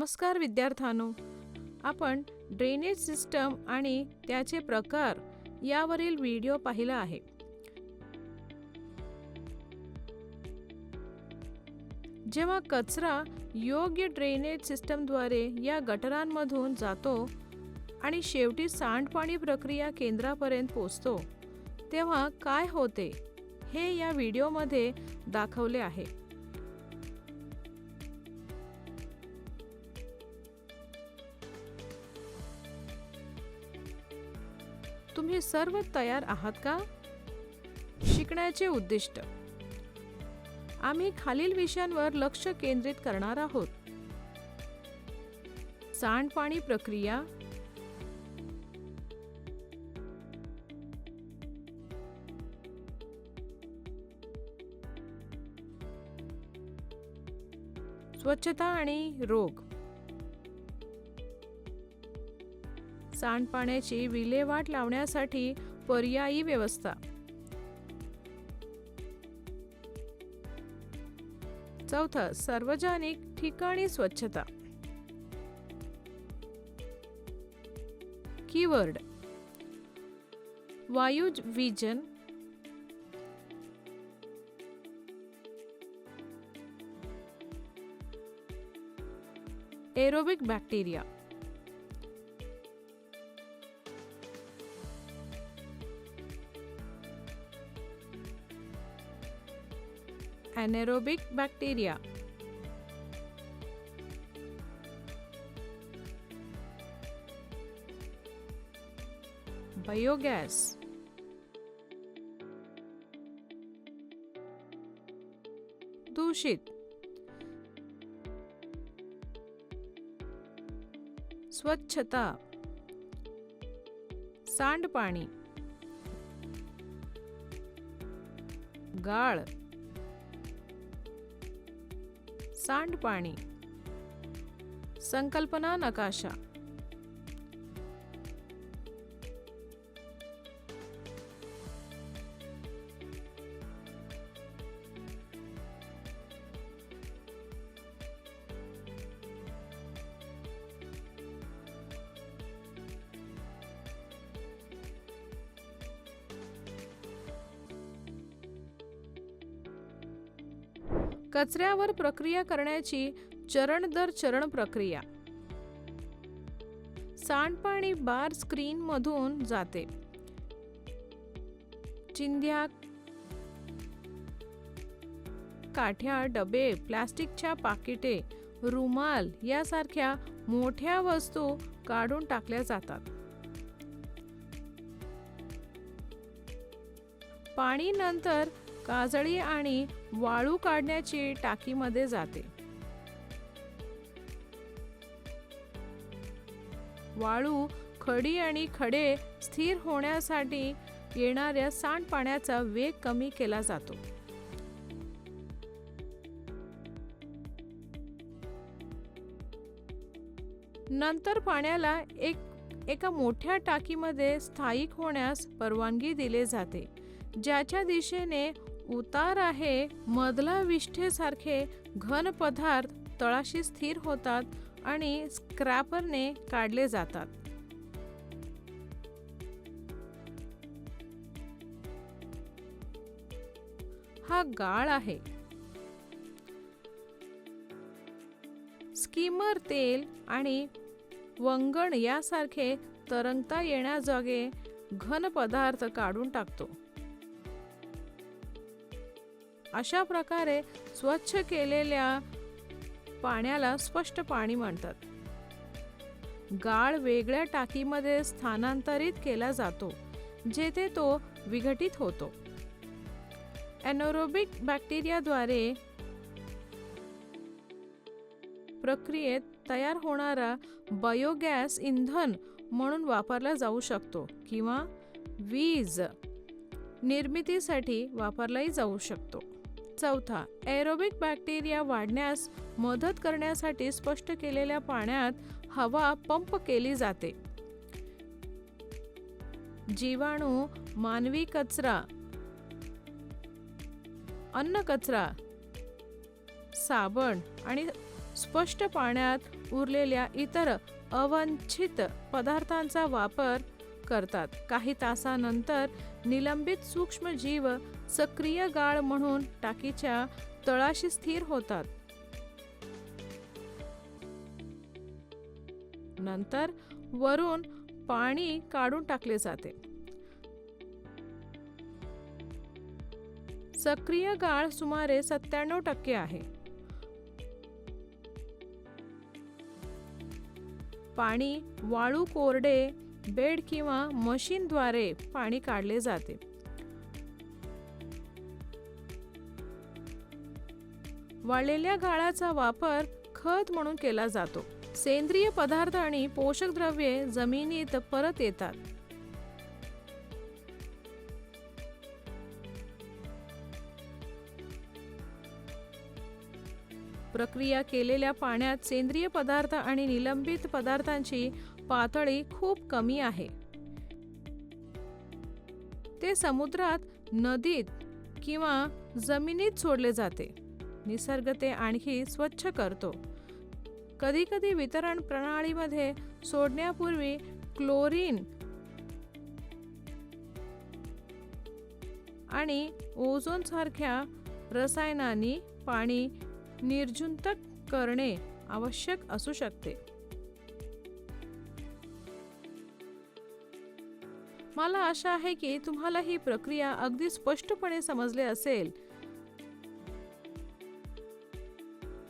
नमस्कार विद्यार्थ्यांनो, आपण ड्रेनेज सिस्टम आणि त्याचे प्रकार यावरील व्हिडिओ पाहिला आहे. जेव्हा कचरा योग्य ड्रेनेज सिस्टमद्वारे या गटारांमधून जातो आणि शेवटी सांडपाणी प्रक्रिया केंद्रापर्यंत पोहोचतो, तेव्हा काय होते हे या व्हिडिओमध्ये दाखवले आहे. तुम्ही सर्व तयार आहात का? शिकण्याचे उद्दिष्ट. आम्ही खालील विषयांवर लक्ष केंद्रित करणार आहोत. सांडपाणी प्रक्रिया, स्वच्छता आणि रोग, सांडपाण्याची विल्हेवाट लावण्यासाठी पर्यायी व्यवस्था, चौथा सार्वजनिक ठिकाणी स्वच्छता. कीवर्ड: वायुवीजन, aerobic bacteria, anaerobic bacteria, biogas, दूषित, स्वच्छता, सांडपाणी, गाळ, सांडपाणी, संकल्पना नकाशा. कचऱ्यावर प्रक्रिया करण्याची चरण दर चरण प्रक्रिया. सांडपाणी बार स्क्रीन मधून जाते. चिंध्या, काठ्या, डबे, प्लास्टिकच्या पाकिटे, रुमाल यासारख्या मोठ्या वस्तू काढून टाकल्या जातात. पाणी नंतर काजळी आणि वाळू काढण्याची टाकीमध्ये जाते. वाळू, खडी आणि खडे स्थिर होण्यासाठी येणाऱ्या सांडपाण्याचा वेग कमी केला जातो. नंतर पाण्याला एका मोठ्या टाकीमध्ये स्थायिक होण्यास परवानगी दिली जाते, ज्याच्या दिशेने उतार आहे. मधला विष्ठेसारखे घन पदार्थ तळाशी स्थिर होतात आणि स्क्रॅपरने काढले जातात. हा गाळ आहे. स्कीमर तेल आणि वंगण यासारखे तरंगता येण्याजोगे घन पदार्थ काढून टाकतो. अशा प्रकारे स्वच्छ केलेल्या पाण्याला स्पष्ट पाणी म्हणतात. गाळ वेगळ्या टाकीमध्ये स्थानांतरित केला जातो, जेथे तो विघटित होतो. एनारोबिक बॅक्टेरियाद्वारे प्रक्रियेत तयार होणारा बायोगॅस इंधन म्हणून वापरला जाऊ शकतो किंवा वीज निर्मितीसाठी वापरलाही जाऊ शकतो. चौथा, एरोबिक बॅक्टेरिया वाढण्यास मदत करण्यासाठी स्पष्ट केलेल्या पाण्यात हवा पंप केली जाते. जीवाणू, मानवी कचरा, अन्न कचरा, साबण आणि स्पष्ट पाण्यात उरलेल्या इतर अवांछित पदार्थांचा वापर करतात. काही तासानंतर निलंबित सूक्ष्मजीव सक्रिय गाळ म्हणून टाकीच्या तळाशी स्थिर होतात. नंतर वरून पाणी काढून टाकले जाते. सक्रिय गाळ सुमारे 97% आहे. पाणी वाळू कोरडे बेड किंवा मशीनद्वारे पाणी काढले जाते. वाळलेल्या गाळाचा वापर खत म्हणून केला जातो. सेंद्रिय पदार्थ आणि पोषक द्रव्ये जमिनीत परत येतात. प्रक्रिया केलेल्या पाण्यात सेंद्रिय पदार्थ आणि निलंबित पदार्थांची पातळी खूप कमी आहे. ते समुद्रात, नदीत किंवा जमिनीत सोडले जाते. निसर्ग ते आणखी स्वच्छ करतो. कधीकधी वितरण प्रणालीमध्ये सोडण्यापूर्वी क्लोरीन आणि ओझोन सारख्या रसायनांनी पाणी निर्जंतुक करणे आवश्यक असू शकते. मला आशा आहे की तुम्हाला ही प्रक्रिया अगदी स्पष्टपणे समजले असेल.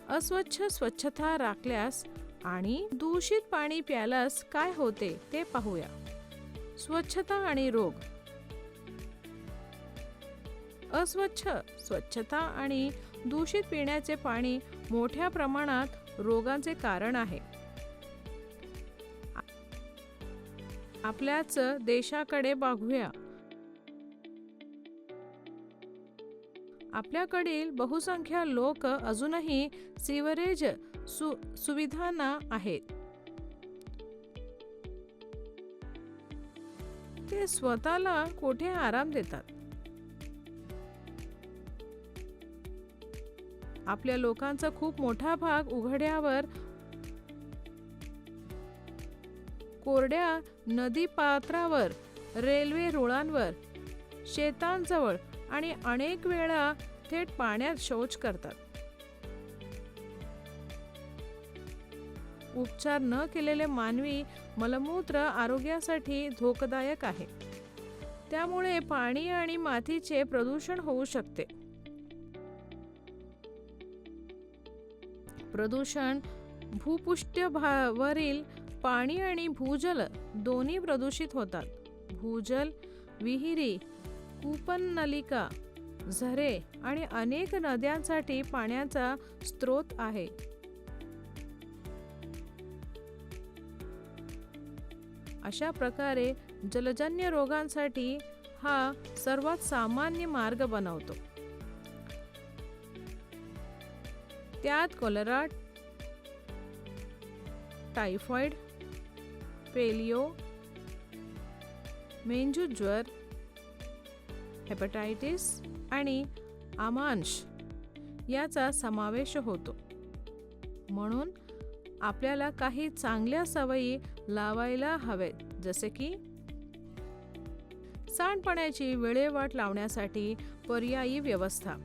अस्वच्छ स्वच्छता राखल्यास आणि दूषित पाणी प्यायल्यास काय होते ते पाहूया. स्वच्छता आणि रोग. अस्वच्छ स्वच्छता आणि दूषित पिण्याचे पाणी मोठ्या प्रमाणात रोगांचे कारण आहे. आपल्याच देशाकडे बघूया. आपल्याकडील बहुसंख्य लोक अजूनही सीवरेज सुविधांना आहेत. ते स्वतःला कोठे आराम देतात. आपल्या लोकांचा खूप मोठा भाग उघड्यावर, कोरड्या नदीपात्रावर, रेल्वे रुळांवर, शेतांजवळ आणि अनेक वेळा थेट पाण्यात शौच करतात. उपचार न केलेले मानवी मलमूत्र आरोग्यासाठी धोकादायक आहे. त्यामुळे पाणी आणि मातीचे प्रदूषण होऊ शकते. प्रदूषण भूपृष्ठावरील पाणी आणि भूजल दोन्ही प्रदूषित होतात. भूजल विहिरी, कूपननलिका, झरे आणि अनेक नद्यांसाठी पाण्याचा स्रोत आहे. अशा प्रकारे जलजन्य रोगांसाठी हा सर्वात सामान्य मार्ग बनवतो. त्यात कॉलरा, टायफॉइड, पेलिओ, मेंदू ज्वर, हेपॅटायटिस आणि आमांश याचा समावेश होतो. म्हणून आपल्याला काही चांगल्या सवयी लावायला हवेत, जसे की सांडपाण्याची विल्हेवाट लावण्यासाठी पर्यायी व्यवस्था,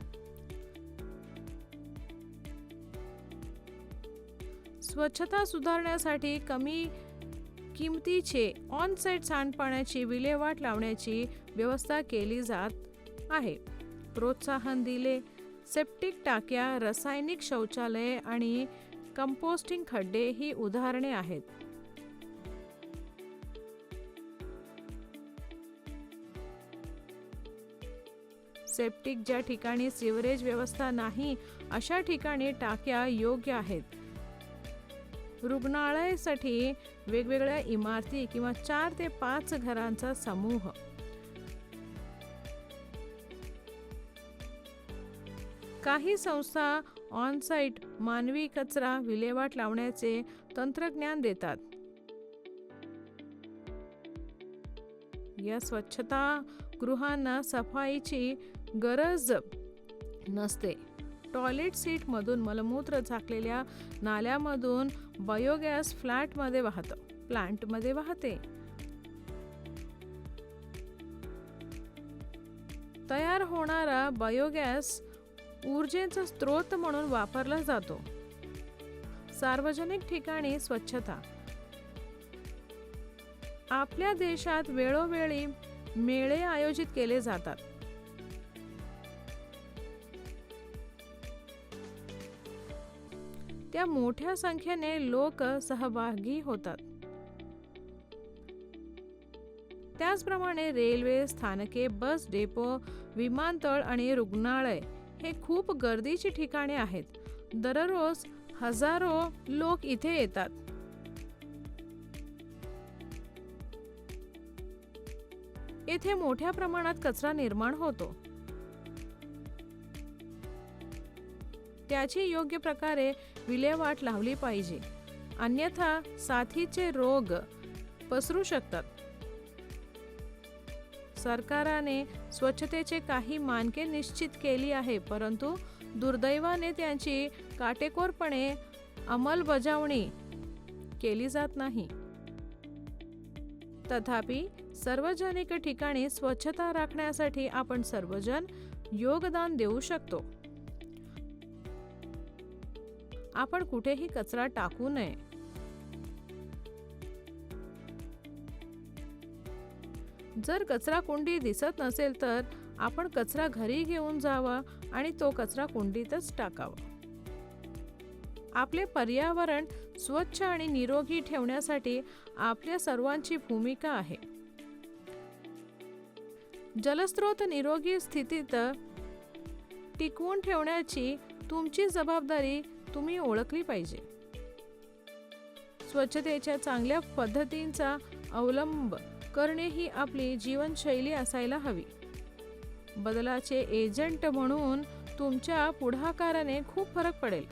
स्वच्छता सुधारण्यासाठी कमी किमतीचे ऑन-साइट सांडपाण्याची विल्हेवाट लावण्याची व्यवस्था केली जात आहे. प्रोत्साहन दिले. सेप्टिक टाक्या, रासायनिक शौचालये आणि कंपोस्टिंग खड्डे ही उदाहरणे आहेत. सेप्टिक ज्या ठिकाणी सिवरेज व्यवस्था नाही अशा ठिकाणी टाक्या योग्य आहेत. रुग्णालयासाठी वेगवेगळ्या इमारती किंवा 4 ते 5 घरांचा समूह. काही संस्था ऑन-साइट मानवी कचरा विल्हेवाट लावण्याचे तंत्रज्ञान देतात. या स्वच्छता गृहांना सफाईची गरज नसते. टॉयलेट सीटमधून मलमूत्र झाकलेल्या नाल्यामधून बायोगॅस प्लांटमध्ये वाहते. तयार होणारा बायोगॅस ऊर्जेचा स्रोत म्हणून वापरला जातो. सार्वजनिक ठिकाणी स्वच्छता. आपल्या देशात वेळोवेळी मेळे आयोजित केले जातात. त्या मोठ्या संख्येने लोक सहभागी होतात. त्याचप्रमाणे रेल्वे स्थानके, बस डेपो, विमानतळ आणि रुग्णालय हे खूप गर्दीची ठिकाणे आहेत. दररोज हजारो लोक इथे येतात. येथे मोठ्या प्रमाणात कचरा निर्माण होतो. त्याची योग्य प्रकारे विल्हेवाट लावली पाहिजे, अन्यथा साथीचे रोग पसरू शकतात. सरकारने स्वच्छतेचे काही मानके निश्चित केली आहे, परंतु दुर्दैवाने त्यांची काटेकोरपणे अंमलबजावणी केली जात नाही. तथापि सार्वजनिक ठिकाणी स्वच्छता राखण्यासाठी आपण सर्वजण योगदान देऊ शकतो. आपण कुठेही कचरा टाकू नये. जर कचरा कुंडी दिसत नसेल तर आपण कचरा घरी घेऊन जावा आणि तो कचरा कुंडीतच टाकावा. आपले पर्यावरण स्वच्छ आणि निरोगी ठेवण्यासाठी आपल्या सर्वांची भूमिका आहे. जलस्रोत निरोगी स्थितीत टिकवून ठेवण्याची तुमची जबाबदारी तुम्ही ओळखली पाहिजे. स्वच्छतेच्या चांगल्या पद्धतींचा अवलंब करणे ही आपली जीवनशैली असायला हवी. बदलाचे एजंट म्हणून तुमच्या पुढाकाराने खूप फरक पडेल.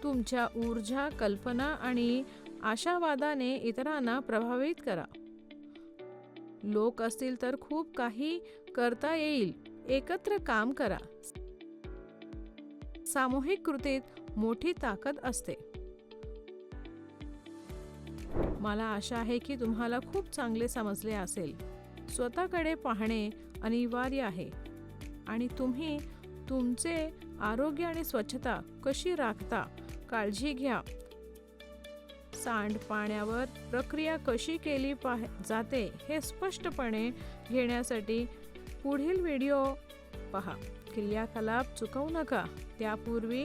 तुमच्या ऊर्जा, कल्पना आणि आशावादाने इतरांना प्रभावित करा. लोक असतील तर खूप काही करता येईल. एकत्र काम करा. सामूहिक कृतीत मोठी ताकद असते. मला आशा आहे की तुम्हाला खूप चांगले समजले असेल. स्वतःकडे पाहणे अनिवार्य आहे आणि तुम्ही तुमचे आरोग्य आणि स्वच्छता कशी राखता काळजी घ्या. सांडपाण्यावर प्रक्रिया कशी केली जाते हे स्पष्टपणे घेण्यासाठी पुढील व्हिडिओ पहा. क्रियाकलाप चुकवू नका. त्यापूर्वी